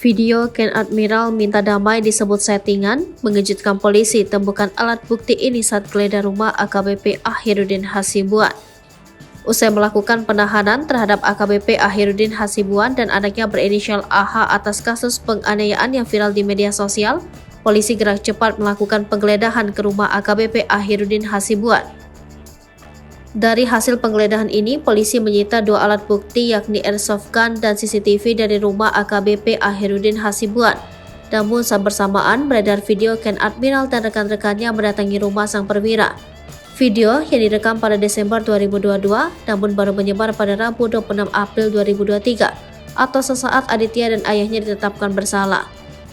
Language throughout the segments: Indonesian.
Video Ken Admiral minta damai disebut settingan, mengejutkan polisi temukan alat bukti ini saat geledah rumah AKBP Akhirudin Hasibuan. Usai melakukan penahanan terhadap AKBP Akhirudin Hasibuan dan anaknya berinisial AH atas kasus penganiayaan yang viral di media sosial, polisi gerak cepat melakukan penggeledahan ke rumah AKBP Akhirudin Hasibuan. Dari hasil penggeledahan ini, polisi menyita 2 alat bukti yakni airsoft gun dan CCTV dari rumah AKBP Akhirudin Hasibuan. Namun saat bersamaan beredar video Ken Admiral dan rekan-rekannya mendatangi rumah sang perwira. Video yang direkam pada Desember 2022 namun baru menyebar pada Rabu 26 April 2023 atau sesaat Aditya dan ayahnya ditetapkan bersalah.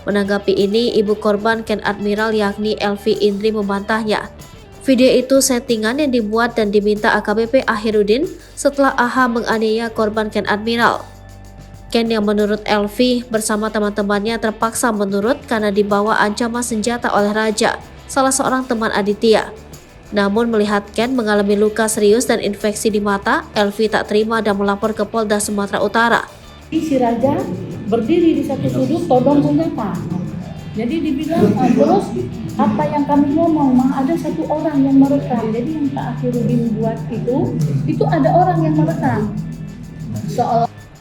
Menanggapi ini, ibu korban Ken Admiral yakni Elvi Indri membantahnya. Video itu settingan yang dibuat dan diminta AKBP Akhirudin setelah AH menganiaya korban Ken Admiral. Ken yang menurut Elvi bersama teman-temannya terpaksa menurut karena dibawa ancaman senjata oleh Raja, salah seorang teman Aditya. Namun melihat Ken mengalami luka serius dan infeksi di mata, Elvi tak terima dan melapor ke Polda Sumatera Utara. Si Raja berdiri di satu sudut todong senjata. Jadi dibilang terus apa yang kami ngomong, ada satu orang yang merekam. Jadi yang Pak Akhirudin buat itu ada orang yang merekam.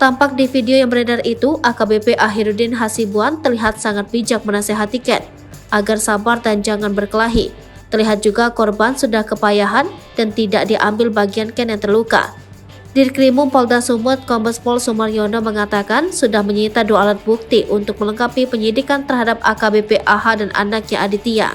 Tampak di video yang beredar itu, AKBP Akhirudin Hasibuan terlihat sangat bijak menasehati Ken agar sabar dan jangan berkelahi. Terlihat juga korban sudah kepayahan dan tidak diambil bagian Ken yang terluka. Dirkrimum Polda Sumut Kombes Pol Sumaryono mengatakan sudah menyita 2 alat bukti untuk melengkapi penyidikan terhadap AKBP AH dan anaknya Aditya.